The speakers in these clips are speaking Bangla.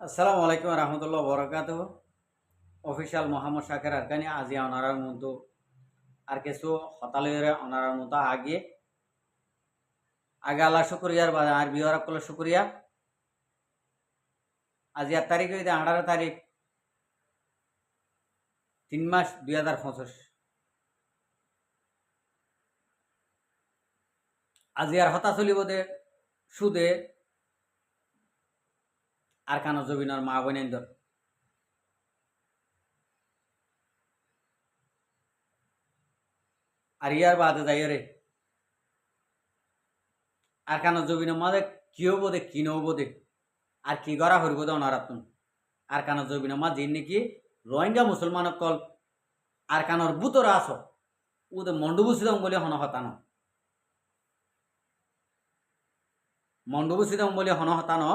আসসালামু আলাইকুম রহমতুল্লাহ বরকাত অফিসিয়াল মোহাম্মদ শাকের আরকানি আজি অনারার মতো আর কিছু হতালয়ের অনারার মতো আগে আগে আল্লাহ শুক্রিয়ার বা আর বিহার কল শুক্রিয়া আজি 8 তারিখ হইতে 18 তারিখ 3 মাস 2025 আজি আর হতা চলিব দে সুদে আর কানো জবিনর মা বোনেন্দর আর ইয়ার বাদে যাই রে আর কানো জবিনের মাঝে কি হবো দে কি নহবো দে আর কি করা হরিব দে অনারাতুন আর কানো জবিনের মাঝে নাকি রোহিঙ্গা মুসলমান কল আর কানোর বুতরা আস ওদের মন্ডবুসিদম বলে হন হতানো মন্ডবুসিদম বলে হন হতানো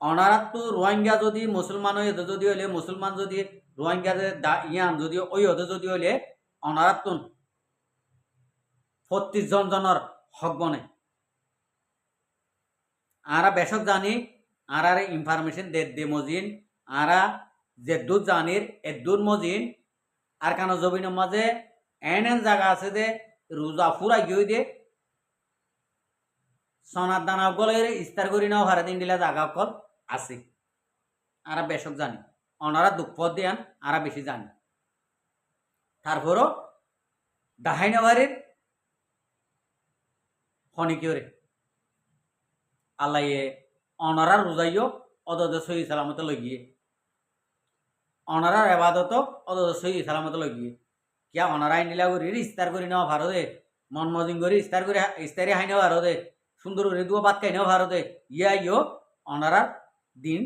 অনারাত তো রোহিঙ্গা যদি মুসলমান হয়ে যদি হইলে মুসলমান যদি রোহিঙ্গা ইয়ান যদি ওই হতে যদি হইলে অনারাত 35 জনের হক বনে আরা বেশক জানি আর ইনফরমেশন দে মজিন আরা যে দুধ জানির এ দুধ মজিন আর কানো জমিনের মাঝে এন জায়গা আছে যে রোজা ফুরাই গিয়ে দে সোনার দানা গলে ইস্তার করি নাও ভারত ইন্ডিলা জায়গা কল আছে আরা বেশক জানি অনারা দুঃখ দেন আরা বেশি জানি তারপরও দাহাইনা বাড়ির হনিকিওরে আল্লাহ অনারার রোজাইও অদদ সহি সালামতে লগিয়ে অনারার এবাদত অদদ সহি সালামতে লগিয়ে কিয়া অনারাই নিলা করি ইস্তার করি নেওয়া ভারতে মন মজিং করি ইস্তারি হাই নেওয়া ভারতে সুন্দর করে দুয়া বাদ খাই নেওয়া ভারতে ইয়া অনারার দিন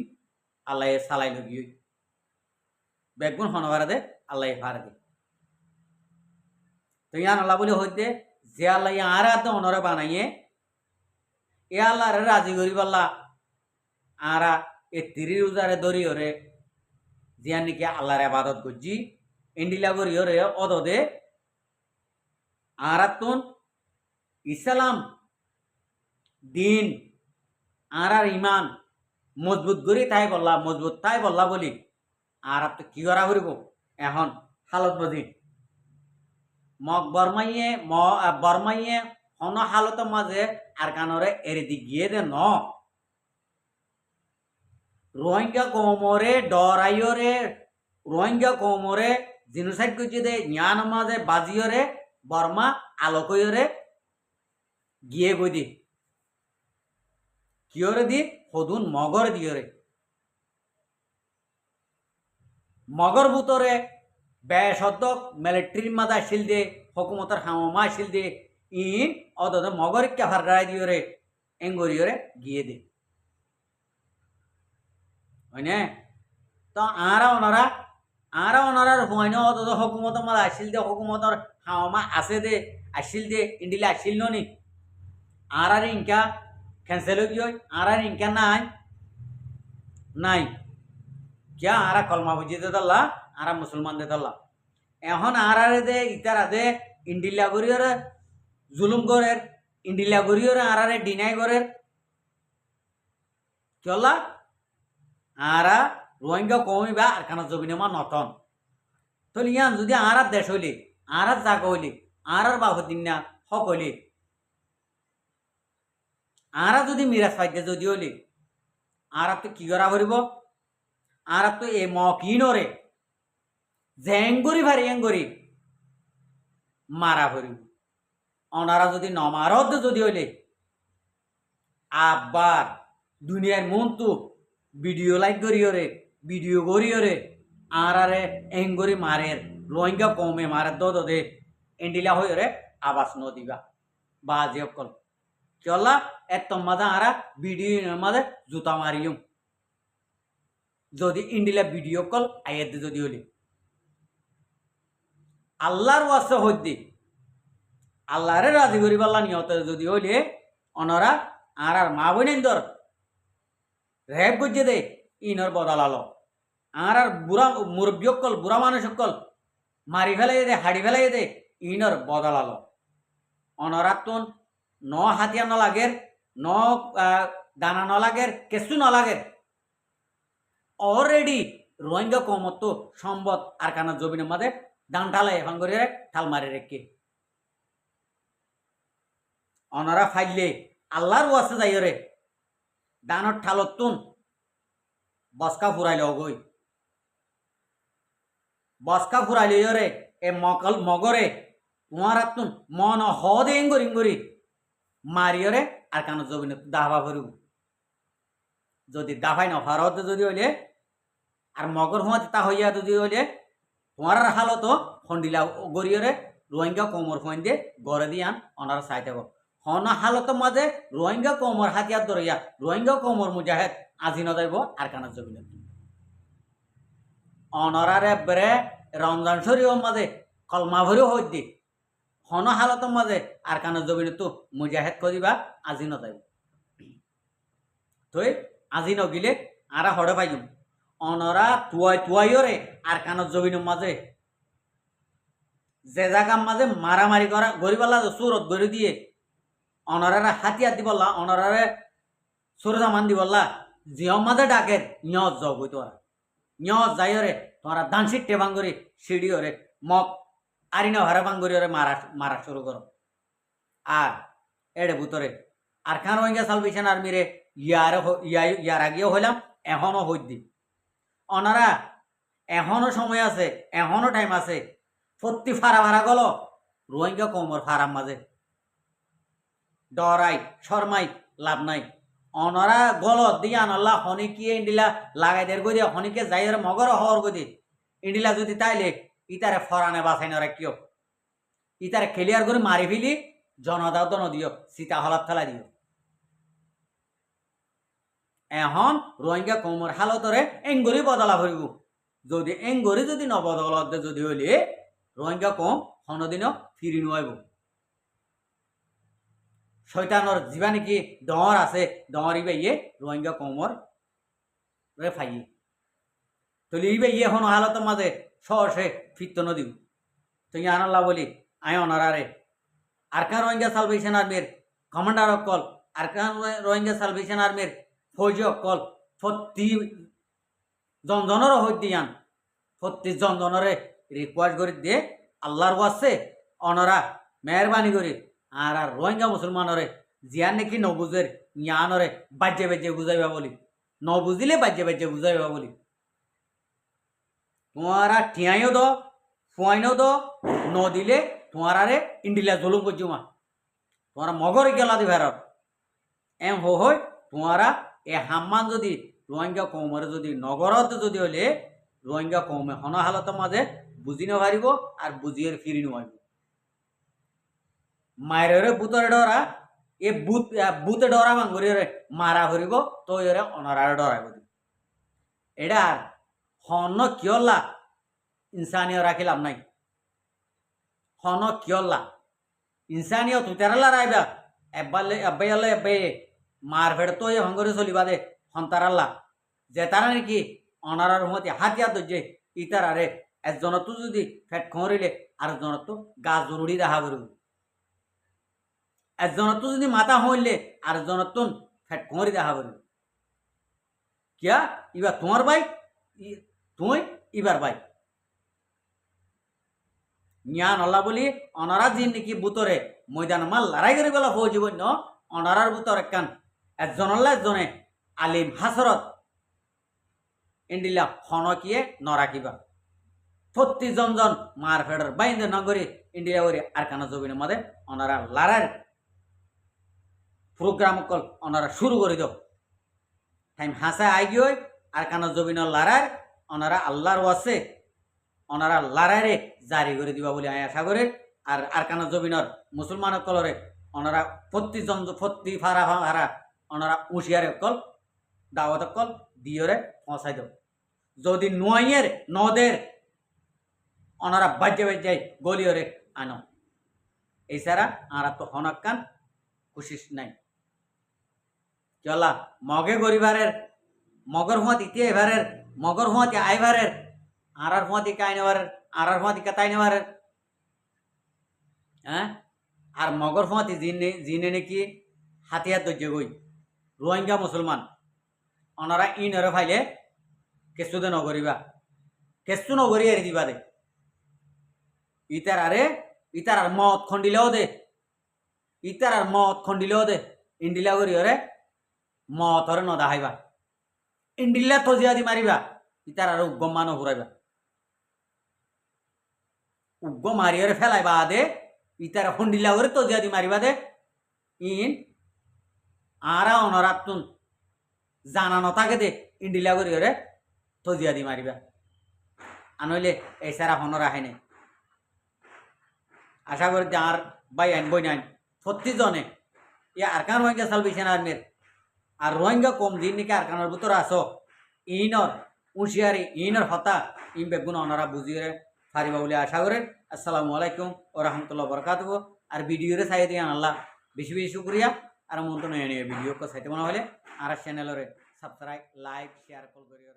আল্লাহ সালাই লগিয়ে বেগুন হনভারে দে আল্লাহ ভারে দে তো ইয়ান আল্লাহ বলে হইতে যে আল্লাহ আর এত অনরে বানাইয়ে এ আল্লাহ রে রাজি করি পাল্লা আরা এ 30 রোজারে ধরি ওরে জিয়ান নাকি আল্লাহর ইবাদত করছি এন্ডিলা করি ওরে অদদে আরাতুন ইসলাম দিন আর ইমান মজবুত করি তাই বললা মজবুত তাই বললা বলি আর তো কি করা করিব এখন হালত বদি মগ বরমাইয়ে হন হালত মাঝে আর কানরে এরে দি গিয়ে দে ন রোহিঙ্গা কৌমরে ডরাইরে রোহিঙ্গা কৌমরে জিনোসাইড করছে দে জ্ঞান মাঝে বাজিয়রে বর্মা আলোকরে গিয়ে গই দি কিয়রে দি সদুন মগর দিয়রে মগর ভূতরে বেশদ্দক মিলিটারির মাদা আসিল দে হকুমতর হামা আসিল দে ইন অদদ মগর ক্যাফার রায় দিয়রে এঙ্গরিয়রে গিয়ে দে হয়নে তো আরা ওনারার হয়নে অদদ হকুমতর মাদা আসিল দে হকুমতর হামা আছে দে আসিল দে ইন্ডিলে আসিল নি আর ইনকা ক্যান্সেল হয়ে গিয়ে আর ইনকা নাই क्या आरा कलमा बुझी दे दल्ला आरा मुसलमान दे दल्ला এখন আরারে দে ইতারা দে ইন্ডিলা গরিয়রে জুলুম করের ইন্ডিলা গরিয়রে আরারে ডিনাই করের চলা আরা রোহিঙ্গা কমিবা আর কানা জমিনে মা নতন তো ইয়ান যদি আরার দেশ হইলি আরার জায়গা হইলি আরার বাবদ দিন না হক হইলি আরা যদি মিরাজ পাইতে যদি হইলি আরা তো কি করা করিব আর তো এ মকিনরে জেঙ্গরি ভারি এঙ্গরি মারা ভরিব অনারা যদি নমারদ যদি হইলে আবার দুনিয়ার মন্তু ভিডিও লাইক করিওরে ভিডিও করিওরে আরে এঙ্গরি মারের রোহিঙ্গা কমে মারের দে এন্ডিলা হইরে আবাস নদিবা বাজে অকল চলা এত মাদা আরা ভিডিও মাঝে জুতা মারিয়ম যদি ইন্ডিলা ভিডিও কল আইয়াদ যদি হলি আল্লাহর ওয়াসে হইতে আল্লাহরে রাজি করি পাল্লা নিয়ত যদি হইলে অনরা আর মা বোনেন্দর রেপ করছে দে ইনর বদলালো আর বুড়া মুরব্বী কল বুড়া মানুষ কল মারি ফেলাই দে হাড়ি ফেলাই দে ইনর বদলালো অনরা তো ন হাতিয়া নলাগের ন দানা নলাগের কেঁচু নলাগের অলরেডি রোহিঙ্গা কমত তো সম্বত আরকানা জমিনের মাঝে দান ঠালাই এখন করে ঠাল মারি রেখে অনারা ফাইলে আল্লাহর ওয়াসে যাই রে দানত ঠালতুন বসকা ফুরাইলে গই বসকা ফুরাইলে রে এ মগরে তোমার আতুন মন হদে ইঙ্গরি মারিয়রে আর কান জমিনে দাহবা ভরিব যদি দাফাই না ভারত যদি হইলে আর মগর হুঁয়াতে তা হইয়া যদি হইলে তোমার হালত খন্ডিলা গড়িয়রে রোহিঙ্গা কোমর ফোন দিয়ে গড়ে দিয়ান অনার চাই থাকো হন হালত মাঝে রোহিঙ্গা কোমর হাতিয়ার ধরিয়া রোহিঙ্গা কোমর মুজাহেদ আজি নদাইব আর কানার জমিনে অনরারে বেড়ে রমজান শরীফের মাঝে কলমা ভরিও হই দি হন হালত মাঝে আর কানার জমিনে তো মুজাহেদ করিবা আজি নদাইব তুই আজি নগিলে আরা হড়ে পাইম অনরা তুয়াইরে আর কানার জমিনের মাঝে যে জায়গার মাঝে মারামারি করা গরিবাল্লা সুরত গড়ি দিয়ে অনরারে হাতিয়ার দিবল্লা অনরারে সুরজামান দিবল্লা জিও মাঝে ডাকে ইয়ত যাও বই তোরা ইয়ত যাইরে তোরা দানসিট টেবাং করি সিঁড়ি ওরে মগ আরিনা ভাড়া বাঙ্গরি ওরে মারা শুরু করো আর এড়ে ভুতরে আর খান রোহিঙ্গা সালভেশন আর্মিরে ইয়ার আগেও হইলাম এখনো হইদি অনারা এখনো সময় আছে এখনো টাইম আছে প্রতি ফাড়া ভাড়া গেল রোহিঙ্গা কোমর ফাড়ার মাঝে ডরাই শর্মাই লাভ নাই অনরা গলত দিয়া আনল্লা হনিকি ইন্ডিলা লাগাই দের গই দিয়া হনিকে যাইয়ের মগর হওয়ার গদি ইন্ডিলা যদি তাইলে ইতারে ফরানে বাঁচাই নরা কিয় ইতারে খেলিয়ার করে মারি ফেলি জনদাও তো নদিও সীতা হলাত ফেলা দিও এখন রোহিঙ্গা কোমর হালতরে এঙ্গরি বদলা ভরিব যদি এঙ্গরি যদি নবদলত যদি হইলে রোহিঙ্গা কম হনদিনও ফিরি নোয়াইব শৈতানর যিবা নাকি ডর আছে ডর ইয়ে রোহিঙ্গা কমর রে ফাইয়ে তলি ইয়ে হন হালতের মাঝে সহসে ফিরত নদীব তুই আনাল্লা বলি আয় অনারারে আর কান রোহিঙ্গা সালভেশন আর্মির কমান্ডার অকল আর কান রোহিঙ্গা সালভেশন আর্মির ফৌজ অকল প্রতি জনজনেরও হই দিয়ান প্রতি জনজনরে রিকোয়েস্ট করে দিয়ে আল্লাহর ওয়াসে অনরা মেহরবানি করে আর আর রোহিঙ্গা মুসলমানরে জিয়ান নাকি নবুজের জ্ঞানরে বাজ্যে বাজ্যে বুঝাইবা বলি নবুঝিলে বাজ্যে বাজ্যে বুঝাইবা বলি তোমারা ঠিয়াইও দ ফুয়াইনও দ ন দিলে তোমারে ইন্ডিলা জলুম করছুমা তোমারা মগর গেলা দি ভারত এম হই তোমারা এ হাম্মান যদি রোহিঙ্গা কৌমরে যদি নগরত যদি হলে রোহিঙ্গা কৌমে হন হালতের মাঝে বুঝি নারিব আর বুঝিয়ে ফিরি নোয়াইব মায়ের বুতরে ডরা এ বুতে ডরা ভাঙ্গরে মারা ভরিব তো এরে অনারারে ডরাইব এটা আর হন কিয়ল্লা ইনসানিও রাখিলাম নাই হন কিয়ল্লা ইনসানিও তুতারাল্লা রাইবা এব্বাই আল্লাহ এব্বাই মার ফেড়ে তো হঙ্গরে চলিবা দে হন্তারাল্লা যে তারা নাকি অনারার মতে হাতিয়া দে ইতারারে একজনত যদি ফেট খরিলে আর জনত গা জরুরি দেখা করব একজনত যদি মাথা হইলে আর জনতুন ফেট খরি দেখা করব কিয়া ইবার তোমার ভাই তুই ইবার ভাই জ্ঞান অল্লা বলি অনারা যিন নাকি বুতরে ময়দান মাল লড়াই করে বেলা হয়ে যাব ন অনারার বুতর একখান একজনল্লা একজনে আলিম হাসরত ইন্ডিলা হনকিয়ে নরাকিবা প্রতি জনজন মার ফেডর বাইন্দে নগরী ইন্ডিয়া ওরে আর কানা জমিনের মধ্যে ওনারা লড়ার প্রোগ্রাম কল ওনারা শুরু করে দাও টাইম হাসা আইগিয়ে আর কানা জমিনের লড়ার ওনারা আল্লাহর ওয়াসে ওনারা লড়াইরে জারি করে দিবা বলে আশা করে আর কানা জমিনের মুসলমান কলরে ওনারা প্রতি ফারা ফারা ওনারা উশিয়ারে কল দাওয়াত কল দিয়রে পৌঁছাই দাও যদি নোয়াইয়ের নদের ওনারা বাজ্যে বাজ্যাই গলিয়রে আনো এছাড়া আর তো হনকান কোশিস নাই চলা মগে গরিবারের মগর হুঁয়াত ইতি এবারের মগর হুঁয়াতি আইবারের আর হুঁয়াতি কাইনেবারের আর হুঁয়াতি কাতাই নেবারের হ্যাঁ আর মগর হুঁয়াতি জিনে নাকি হাতিয়ার দৈর্য গই রোহিঙ্গা মুসলমান ওনারা ইনরে ফাইলে কেঁচুতে নগরিবা কেঁচু নগরি এরি দিবা দে ইতার আর মদ খন্ডিলেও দে ইতার আর মদ খন্ডিলেও দে ইন্ডিলা করি ওরে মদ হরে নদাহাইবা ইন্ডিল্লা তজিয়া দি মারিবা ইতার আর উগ্গম মানো ঘুরাইবা উগ্গ মারিয়রে ফেলাইবা দে ইতার খন্ডিলা করে তজিয়া দি মারিবা দে ইন আরা অনরাতুন জানা নথাকে দে ইন্ডিলা করি ওরে তজিয়া দি মারিবা আনইলে এই সারা হনর আহে নাই আশা করি যে আর বাই আইন বই নাইন 36 জনে ইয়া আরকান রোহিঙ্গা সালভেশন আর্মির আর রোহিঙ্গা কম দিন নাকি আরকানের ভিতর আসো ইনর উশিয়ারি ইনর হতা ইন বেগুন অনরা বুঝিয়ে ফারিবা বলে আশা করে। আসসালামু আলাইকুম ও রহমতুল্লাহ বরকাতুহ। আর ভিডিওরে চাই দিয়ে আল্লাহ বেশি বেশি শুক্রিয়া। আর মন তো নয় ভিডিও কো চাইতে মনে হলে আর চ্যানেলরে সাবস্ক্রাইব লাইক শেয়ার কল করিও।